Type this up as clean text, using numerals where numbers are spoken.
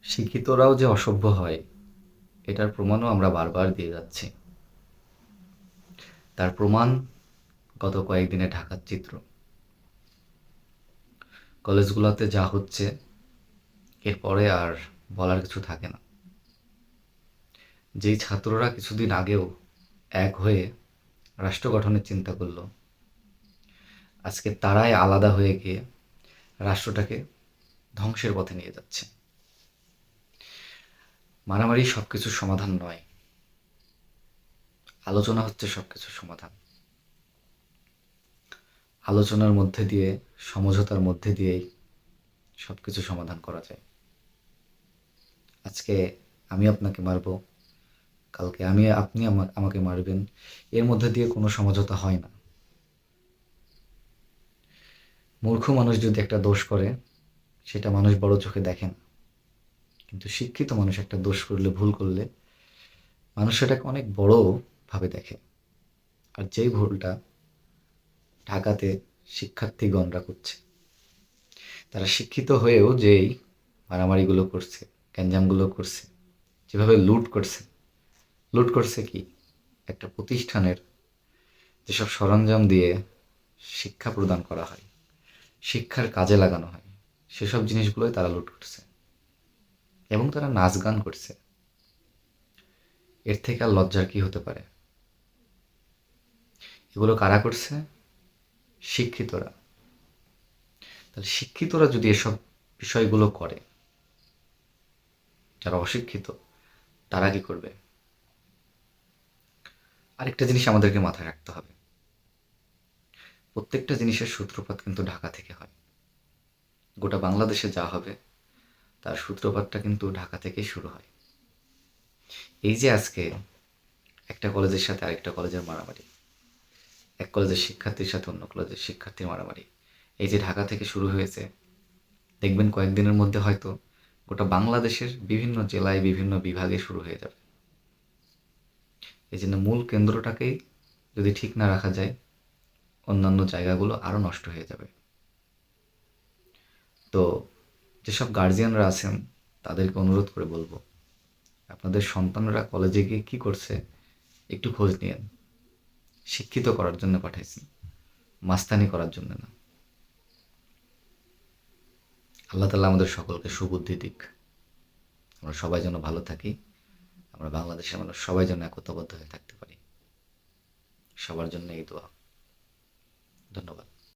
শিক্ষিতরাও যে অসভ্য হয় এটার প্রমাণও আমরা বারবার দিয়ে যাচ্ছি। তার প্রমাণ গত কয়েকদিনে ঢাকার চিত্র। কলেজগুলোতে যা হচ্ছে এরপরে আর বলার কিছু থাকে না। যেই ছাত্ররা কিছুদিন আগেও এক হয়ে রাষ্ট্র গঠনের চিন্তা করলো, আজকে তারাই আলাদা হয়ে গিয়ে রাষ্ট্রটাকে ধ্বংসের পথে নিয়ে যাচ্ছে। মারামারি সবকিছুর সমাধান নয়, আলোচনা হচ্ছে সবকিছুর সমাধান। আলোচনার মধ্যে দিয়ে, সমঝোতার মধ্যে দিয়েই সবকিছু সমাধান করা যায়। আজকে আমি আপনাকে মারবো, কালকে আপনি আমাকে মারবেন, এর মধ্যে দিয়ে কোনো সমঝোতা হয় না। মূর্খ মানুষ যদি একটা দোষ করে সেটা মানুষ বড় চোখে দেখে না, কিন্তু শিক্ষিত মানুষ একটা দোষ করলে, ভুল করলে মানুষ সেটাকে অনেক বড় ভাবে দেখে। আর যেই ভুলটা ঢাকাতে শিক্ষার্থীগণরা করছে, তারা শিক্ষিত হয়েও যেই মারামারিগুলো করছে, গ্যাঞ্জামগুলো করছে, যেভাবে লুট করছে কি একটা প্রতিষ্ঠানের যেসব সরঞ্জাম দিয়ে শিক্ষা প্রদান করা হয়, শিক্ষার কাজে লাগানো হয়, সেসব জিনিসগুলোই তারা লুট করছে এবং তারা নাচ গান করছে। এর থেকে আর লজ্জার কি হতে পারে? এগুলো কারা করছে? শিক্ষিতরা। তাহলে শিক্ষিতরা যদি এসব বিষয়গুলো করে, যারা অশিক্ষিত তারা কি করবে? আরেকটা জিনিস আমাদেরকে মাথায় রাখতে হবে, প্রত্যেকটা জিনিসের সূত্রপাত কিন্তু ঢাকা থেকে হয়। গোটা বাংলাদেশে যা হবে তার সূত্রপাতটা কিন্তু ঢাকা থেকেই শুরু হয়। এই যে আজকে একটা কলেজের সাথে আরেকটা কলেজের মারামারি, এক কলেজের শিক্ষার্থীর সাথে অন্য কলেজের শিক্ষার্থীর মারামারি, এই যে ঢাকা থেকে শুরু হয়েছে, দেখবেন কয়েকদিনের মধ্যে হয়তো গোটা বাংলাদেশের বিভিন্ন জেলায়, বিভিন্ন বিভাগে শুরু হয়ে যাবে। এই জন্য মূল কেন্দ্রটাকেই যদি ঠিক না রাখা যায়, অন্যান্য জায়গাগুলো আরও নষ্ট হয়ে যাবে। তো যেসব গার্জিয়ানরা আছেন তাদেরকে অনুরোধ করে বলবো, আপনাদের সন্তানরা কলেজে গিয়ে কী করছে একটু খোঁজ নিয়েন। শিক্ষিত করার জন্য পাঠাইছি, মাস্তানি করার জন্য না। আল্লাহ তাআলা আমাদের সকলকে সুবুদ্ধি দিক। আমরা সবাই যেন ভালো থাকি, আমরা বাংলাদেশের মানুষ সবাই যেন একতাবদ্ধ হয়ে থাকতে পারি। সবার জন্য এই দোয়া। ধন্যবাদ।